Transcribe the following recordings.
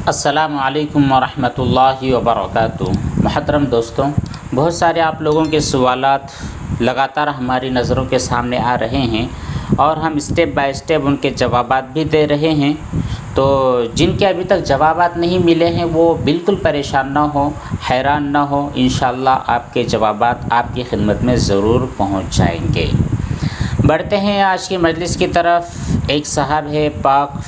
अस्सलामु अलैकुम वरहमतुल्लाहि वबरकातुहू। मुहतरम दोस्तों, बहुत सारे आप लोगों के सवालात लगातार हमारी नज़रों के सामने आ रहे हैं और हम स्टेप बाय स्टेप उनके जवाबात भी दे रहे हैं। तो जिनके अभी तक जवाबात नहीं मिले हैं वो बिल्कुल परेशान ना हो, हैरान ना हो। इंशाअल्लाह आपके जवाबात आपकी खिदमत में ज़रूर पहुंच जाएंगे। बढ़ते हैं आज की मजलिस की तरफ। एक साहब है पाक,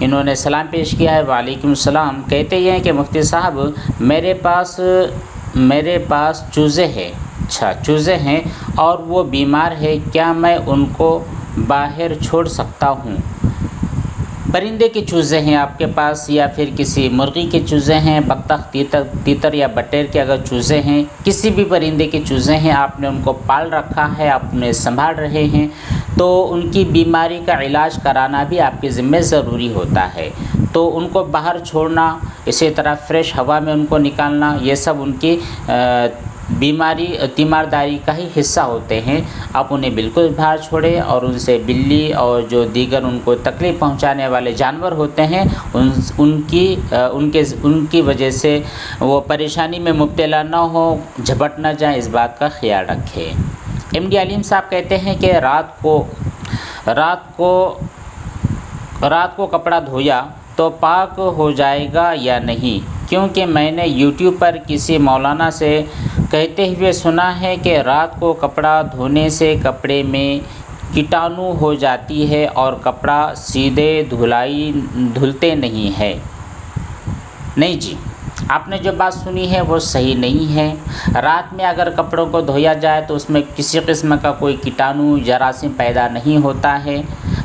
इन्होंने सलाम पेश किया है। वालेकुम सलाम। कहते हैं कि मुफ्ती साहब मेरे पास चूज़े हैं। अच्छा, चूज़े हैं और वो बीमार है, क्या मैं उनको बाहर छोड़ सकता हूँ? परिंदे के चूज़े हैं आपके पास या फिर किसी मुर्गी के चूज़े हैं, बत्तख, तीतर या बटेर के अगर चूज़े हैं, किसी भी परिंदे के चूज़े हैं, आपने उनको पाल रखा है, आप उन्हें संभाल रहे हैं, तो उनकी बीमारी का इलाज कराना भी आपके ज़िम्मे ज़रूरी होता है। तो उनको बाहर छोड़ना, इसी तरह फ्रेश हवा में उनको निकालना, ये सब उनकी तीमारदारी का ही हिस्सा होते हैं। आप उन्हें बिल्कुल बाहर छोड़ें और उनसे बिल्ली और जो दीगर उनको तकलीफ़ पहुंचाने वाले जानवर होते हैं उनकी वजह से वो परेशानी में मुब्तला ना हो, झपट ना जाए, इस बात का ख्याल रखें। एमडी अलीम साहब कहते हैं कि रात को कपड़ा धोया तो पाक हो जाएगा या नहीं? क्योंकि मैंने यूट्यूब पर किसी मौलाना से कहते हुए सुना है कि रात को कपड़ा धोने से कपड़े में कीटाणु हो जाती है और कपड़ा सीधे धुलते नहीं है। नहीं जी, आपने जो बात सुनी है वो सही नहीं है। रात में अगर कपड़ों को धोया जाए तो उसमें किसी किस्म का कोई कीटाणु जरासीम पैदा नहीं होता है,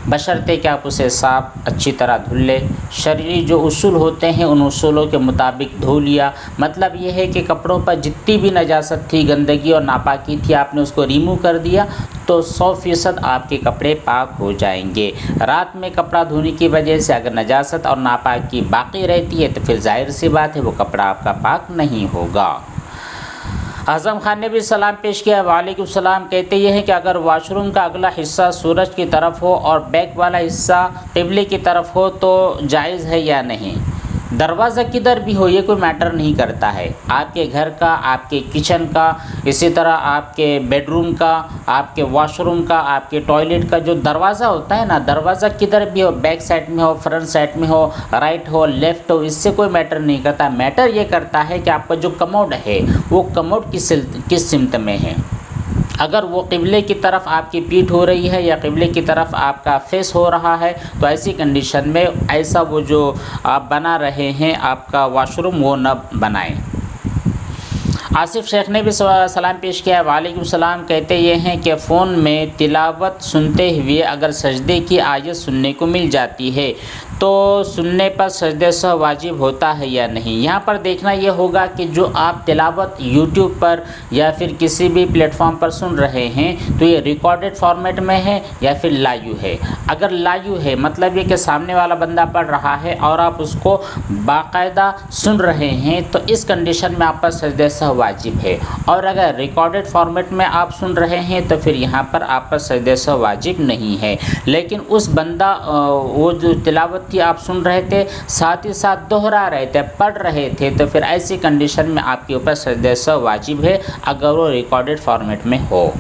बशर्ते कि आप उसे साफ़ अच्छी तरह धुल लें। शरई जो उसूल होते हैं उन उसूलों के मुताबिक धो लिया। मतलब ये है कि कपड़ों पर जितनी भी नजासत थी, गंदगी और नापाकी थी, आपने उसको रिमूव कर दिया तो 100% आपके कपड़े पाक हो जाएंगे। रात में कपड़ा धोने की वजह से अगर नजासत और नापाकी बाकी रहती है तो फिर जाहिर सी बात है वो कपड़ा आपका पाक नहीं होगा। आज़म खान ने भी सलाम पेश किया। वालेकुम सलाम। कहते ये हैं कि अगर वॉशरूम का अगला हिस्सा सूरज की तरफ हो और बैक वाला हिस्सा क़िबले की तरफ हो तो जायज़ है या नहीं? दरवाज़ा किधर भी हो ये कोई मैटर नहीं करता है। आपके घर का, आपके किचन का, इसी तरह आपके बेडरूम का, आपके वॉशरूम का, आपके टॉयलेट का जो दरवाज़ा होता है ना, दरवाज़ा किधर भी हो, बैक साइड में हो, फ्रंट साइड में हो, राइट हो, लेफ़्ट हो, इससे कोई मैटर नहीं करता। मैटर ये करता है कि आपका जो कमोड है वो कमोड किस सिमत में है। अगर वो क़िबले की तरफ आपकी पीठ हो रही है या क़िबले की तरफ आपका फेस हो रहा है तो ऐसी कंडीशन में ऐसा वो जो आप बना रहे हैं आपका वॉशरूम वो न बनाएं। आसिफ शेख ने भी सलाम पेश किया। वालेकुम सलाम। कहते ये हैं कि फ़ोन में तिलावत सुनते हुए अगर सजदे की आयत सुनने को मिल जाती है तो सुनने पर सजदे से वाजिब होता है या नहीं? यहाँ पर देखना ये होगा कि जो आप तिलावत यूट्यूब पर या फिर किसी भी प्लेटफॉर्म पर सुन रहे हैं तो ये रिकॉर्डेड फॉर्मेट में है या फिर लाइव है। अगर लाइव है मतलब ये कि सामने वाला बंदा पढ़ रहा है और आप उसको बाकायदा सुन रहे हैं तो इस कंडीशन में आप पर सजदे से वाजिब है। और अगर रिकॉर्डेड फॉर्मेट में आप सुन रहे हैं तो फिर यहाँ पर आप पर सजदे से वाजिब नहीं है। लेकिन उस बंदा वो जो तिलावत की आप सुन रहे थे साथ ही साथ दोहरा रहे थे, पढ़ रहे थे, तो फिर ऐसी कंडीशन में आपके ऊपर सजदे से वाजिब है अगर वो रिकॉर्डेड फॉर्मेट में हो।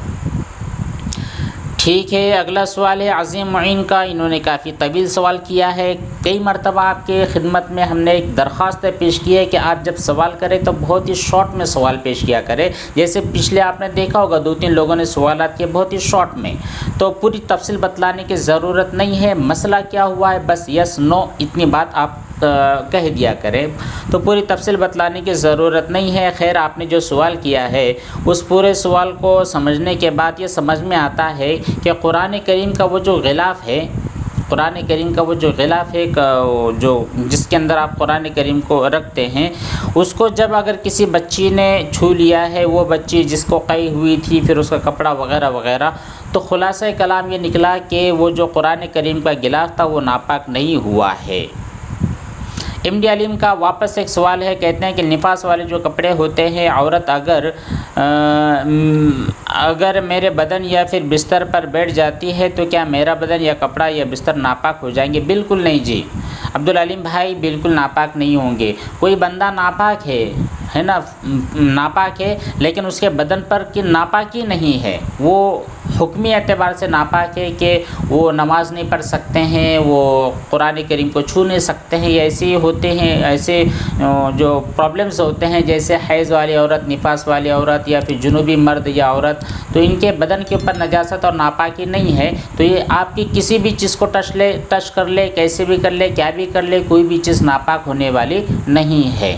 ठीक है, अगला सवाल है अज़ीम मुइन का। इन्होंने काफ़ी तवील सवाल किया है। कई मरतबा आपके खिदमत में हमने एक दरख्वास्त पेश की है कि आप जब सवाल करें तो बहुत ही शॉर्ट में सवाल पेश किया करें। जैसे पिछले आपने देखा होगा 2-3 लोगों ने सवाल किए बहुत ही शॉर्ट में, तो पूरी तफसील बतलाने की ज़रूरत नहीं है। मसला क्या हुआ है बस यस नो इतनी बात आप कह दिया करें, तो पूरी तफसील बतलाने की ज़रूरत नहीं है। खैर, आपने जो सवाल किया है उस पूरे सवाल को समझने के बाद ये समझ में आता है कि कुरान करीम का वो जो ग़िलाफ़ है, कुरान करीम का वो जो ग़िलाफ़ है जो जिसके अंदर आप कुरान करीम को रखते हैं, उसको जब अगर किसी बच्ची ने छू लिया है, वो बच्ची जिसको कई हुई थी, फिर उसका कपड़ा वग़ैरह वग़ैरह, तो ख़ुलासा कलाम ये निकला कि वो जो कुरान करीम का गिलाफ़ था वो नापाक नहीं हुआ है। एमडी अलीम का वापस एक सवाल है। कहते हैं कि निफास वाले जो कपड़े होते हैं, औरत अगर मेरे बदन या फिर बिस्तर पर बैठ जाती है तो क्या मेरा बदन या कपड़ा या बिस्तर नापाक हो जाएंगे? बिल्कुल नहीं जी। अब्दुल अलीम भाई बिल्कुल नापाक नहीं होंगे। कोई बंदा नापाक है ना, नापाक है, लेकिन उसके बदन पर की नापाकी नहीं है, वो हुक्मी एतबार से नापाक है कि वो नमाज़ नहीं पढ़ सकते हैं, वो कुरान करीम को छू नहीं सकते हैं। ऐसे होते हैं, ऐसे जो प्रॉब्लम्स होते हैं जैसे हैज़ वाली औरत, निफास वाली औरत या फिर जुनूबी मर्द या औरत, तो इनके बदन के ऊपर नजासत और नापाकी नहीं है, तो ये आपकी किसी भी चीज़ को टच कर ले, कैसे भी कर ले, क्या भी कर ले, कोई भी चीज़ नापाक होने वाली नहीं है।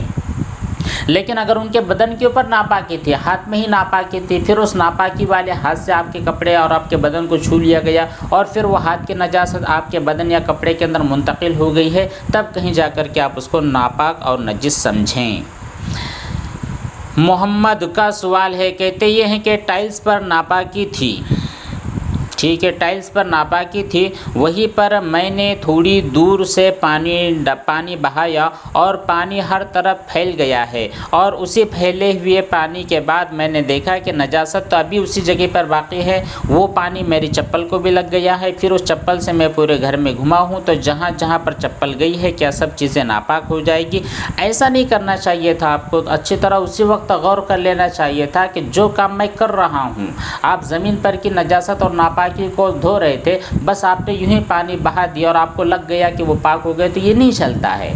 लेकिन अगर उनके बदन के ऊपर नापाकी थी, हाथ में ही नापाकी थी, फिर उस नापाकी वाले हाथ से आपके कपड़े और आपके बदन को छू लिया गया और फिर वो हाथ की नजासत आपके बदन या कपड़े के अंदर मुंतकिल हो गई है, तब कहीं जाकर के आप उसको नापाक और नजिस समझें। मोहम्मद का सवाल है, कहते ये हैं कि टाइल्स पर नापाकी थी, ठीक है, टाइल्स पर नापाकी थी, वहीं पर मैंने थोड़ी दूर से पानी बहाया और पानी हर तरफ फैल गया है और उसी फैले हुए पानी के बाद मैंने देखा कि नजासत तो अभी उसी जगह पर बाकी है, वो पानी मेरी चप्पल को भी लग गया है, फिर उस चप्पल से मैं पूरे घर में घुमा हूँ, तो जहाँ जहाँ पर चप्पल गई है क्या सब चीज़ें नापाक हो जाएगी? ऐसा नहीं करना चाहिए था आपको, अच्छी तरह उसी वक्त गौर कर लेना चाहिए था कि जो काम मैं कर रहा हूँ, आप ज़मीन पर की नजासत और नापाक को धो रहे थे, बस आपने यूं ही पानी बहा दिया और आपको लग गया कि वो पाक हो गए, तो ये नहीं चलता है।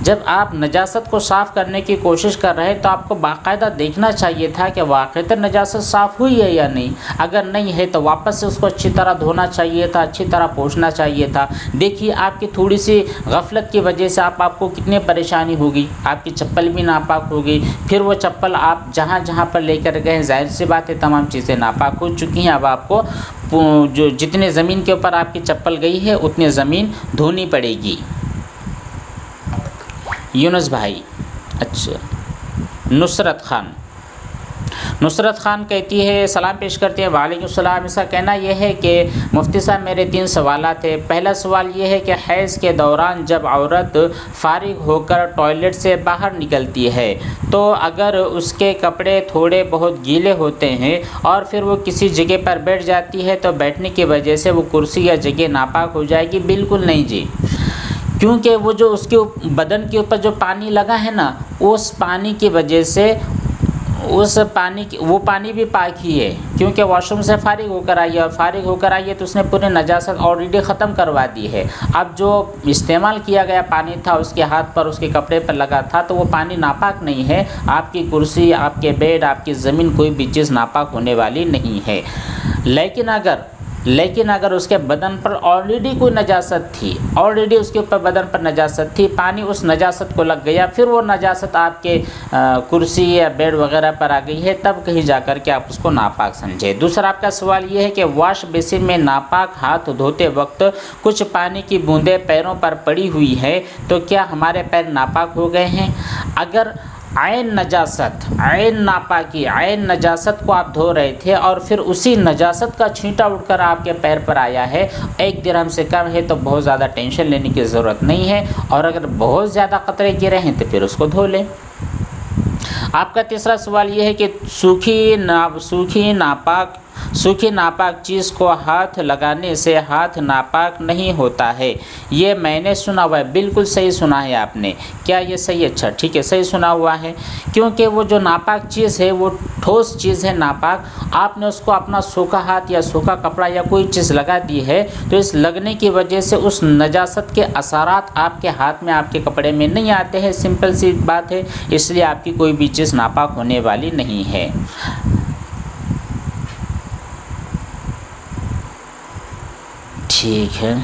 जब आप नजासत को साफ़ करने की कोशिश कर रहे हैं तो आपको बाकायदा देखना चाहिए था कि वाक़ई नजासत साफ़ हुई है या नहीं। अगर नहीं है तो वापस से उसको अच्छी तरह धोना चाहिए था, अच्छी तरह पोंछना चाहिए था। देखिए आपकी थोड़ी सी गफलत की वजह से आपको कितनी परेशानी होगी, आपकी चप्पल भी नापाक होगी, फिर वो चप्पल आप जहाँ जहाँ पर लेकर गए, जाहिर सी बात है तमाम चीज़ें नापाक हो चुकी हैं। अब आपको जो जितने ज़मीन के ऊपर आपकी चप्पल गई है उतनी ज़मीन धोनी पड़ेगी। यूनुस भाई, अच्छा, नुसरत खान कहती है, सलाम पेश करती है, वालेकुम सलाम। इसका कहना यह है कि मुफ्ती साहब मेरे 3 सवालात थे। पहला सवाल ये है कि हैज़ के दौरान जब औरत फारिग होकर टॉयलेट से बाहर निकलती है तो अगर उसके कपड़े थोड़े बहुत गीले होते हैं और फिर वो किसी जगह पर बैठ जाती है तो बैठने की वजह से वो कुर्सी या जगह नापाक हो जाएगी? बिल्कुल नहीं जी, क्योंकि वो जो उसके बदन के ऊपर जो पानी लगा है ना, उस पानी की वजह से वो पानी भी पाक ही है, क्योंकि वॉशरूम से फारिग होकर आई है और फारिग होकर आई है तो उसने पूरी नजासत ऑलरेडी ख़त्म करवा दी है। अब जो इस्तेमाल किया गया पानी था उसके हाथ पर, उसके कपड़े पर लगा था, तो वो पानी नापाक नहीं है। आपकी कुर्सी, आपके बेड, आपकी ज़मीन, कोई भी चीज़ नापाक होने वाली नहीं है। लेकिन अगर उसके बदन पर ऑलरेडी कोई नजासत थी, ऑलरेडी उसके ऊपर बदन पर नजासत थी, पानी उस नजासत को लग गया, फिर वो नजासत आपके कुर्सी या बेड वगैरह पर आ गई है, तब कहीं जाकर के आप उसको नापाक समझे। दूसरा आपका सवाल ये है कि वॉश बेसिन में नापाक हाथ धोते वक्त कुछ पानी की बूंदें पैरों पर पड़ी हुई है तो क्या हमारे पैर नापाक हो गए हैं? अगर आयन नजासत को आप धो रहे थे और फिर उसी नजासत का छींटा उड़कर आपके पैर पर आया है, 1 दिरहम से कम है, तो बहुत ज़्यादा टेंशन लेने की ज़रूरत नहीं है, और अगर बहुत ज़्यादा कतरे गिरे हैं तो फिर उसको धो लें। आपका तीसरा सवाल ये है कि सूखी नापाक चीज़ को हाथ लगाने से हाथ नापाक नहीं होता है, ये मैंने सुना हुआ है। बिल्कुल सही सुना है आपने। क्या ये सही? अच्छा ठीक है, सही सुना हुआ है, क्योंकि वो जो नापाक चीज़ है वो ठोस चीज़ है नापाक। आपने उसको अपना सूखा हाथ या सूखा कपड़ा या कोई चीज़ लगा दी है तो इस लगने की वजह से उस नजासत के असरात आपके हाथ में, आपके कपड़े में नहीं आते हैं। सिंपल सी बात है, इसलिए आपकी कोई भी चीज़ नापाक होने वाली नहीं है। ठीक है,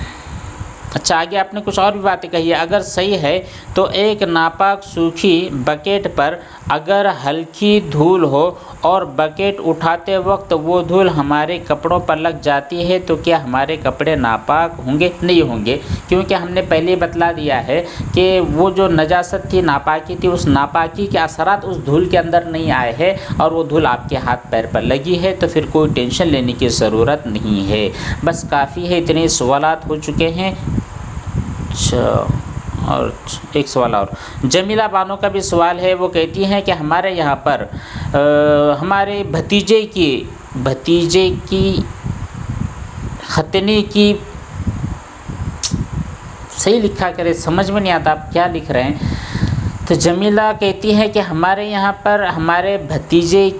अच्छा आगे आपने कुछ और भी बातें कही है। अगर सही है तो एक नापाक सूखी बकेट पर अगर हल्की धूल हो और बकेट उठाते वक्त वो धूल हमारे कपड़ों पर लग जाती है तो क्या हमारे कपड़े नापाक होंगे? नहीं होंगे, क्योंकि हमने पहले ही बतला दिया है कि वो जो नजासत थी, नापाकी थी, उस नापाकी के असरात उस धूल के अंदर नहीं आए हैं और वो धूल आपके हाथ पैर पर लगी है, तो फिर कोई टेंशन लेने की ज़रूरत नहीं है। बस काफ़ी है, इतने सवालात हो चुके हैं। अच्छा, और एक सवाल और, जमीला बानो का भी सवाल है। वो कहती हैं कि हमारे यहाँ पर हमारे भतीजे की खतने की सही लिखा करें, समझ में नहीं आता आप क्या लिख रहे हैं। तो जमीला कहती है कि हमारे यहाँ पर हमारे भतीजे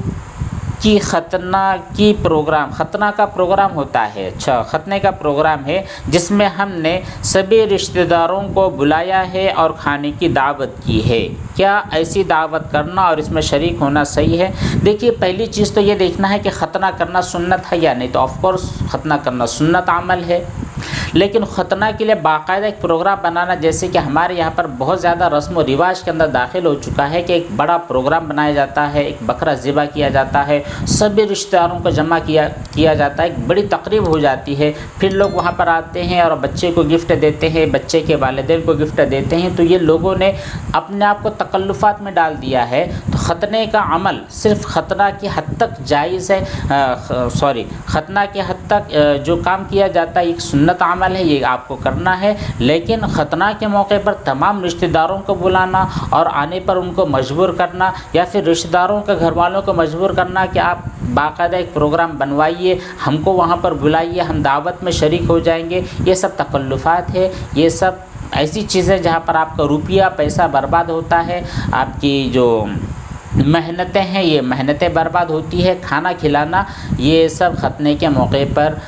की खतना का प्रोग्राम होता है। अच्छा, खतने का प्रोग्राम है जिसमें हमने सभी रिश्तेदारों को बुलाया है और खाने की दावत की है। क्या ऐसी दावत करना और इसमें शरीक होना सही है? देखिए, पहली चीज़ तो ये देखना है कि खतना करना सुन्नत है या नहीं। तो ऑफ कोर्स खतना करना सुन्नत अमल है, लेकिन खतना के लिए बाकायदा एक प्रोग्राम बनाना, जैसे कि हमारे यहाँ पर बहुत ज़्यादा रस्म व रिवाज के अंदर दाखिल हो चुका है कि एक बड़ा प्रोग्राम बनाया जाता है, एक बकरा ज़िबा किया जाता है, सभी रिश्तेदारों को जमा किया जाता है, एक बड़ी तकरीब हो जाती है, फिर लोग वहाँ पर आते हैं और बच्चे को गिफ्ट देते हैं, बच्चे के वालिदैन को गिफ्ट देते हैं। तो ये लोगों ने अपने आप को तकल्लुफ़ात में डाल दिया है। तो खतने का अमल सिर्फ खतना की हद तक जायज़ है, खतना की हद तक जो काम किया जाता है एक सुन्नत अमल है, ये आपको करना है। लेकिन खतना के मौके पर तमाम रिश्तेदारों को बुलाना और आने पर उनको मजबूर करना, या फिर रिश्तेदारों के घर वालों को मजबूर करना कि आप बाकायदा एक प्रोग्राम बनवाइए, हमको वहाँ पर बुलाइए, हम दावत में शरीक हो जाएंगे, ये सब तकल्लुफ़ात है। ये सब ऐसी चीज़ें जहाँ पर आपका रुपया पैसा बर्बाद होता है, आपकी जो मेहनतें हैं ये मेहनतें बर्बाद होती है। खाना खिलाना ये सब खतने के मौके पर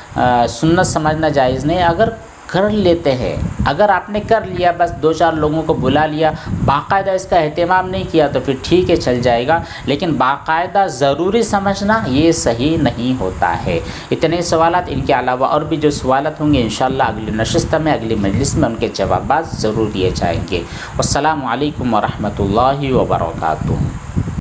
सुन्नत समझना जायज़ नहीं। अगर कर लेते हैं, अगर आपने कर लिया, बस 2-4 लोगों को बुला लिया, बाकायदा इसका एहतमाम नहीं किया, तो फिर ठीक है, चल जाएगा। लेकिन बाकायदा ज़रूरी समझना ये सही नहीं होता है। इतने सवालात, इनके अलावा और भी जो सवालात होंगे इंशाअल्लाह अगली नशिस्त में, अगली मजलिस में उनके जवाब ज़रूर दिए जाएंगे। अस्सलामु अलैकुम व रहमतुल्लाहि व बरकातुहू।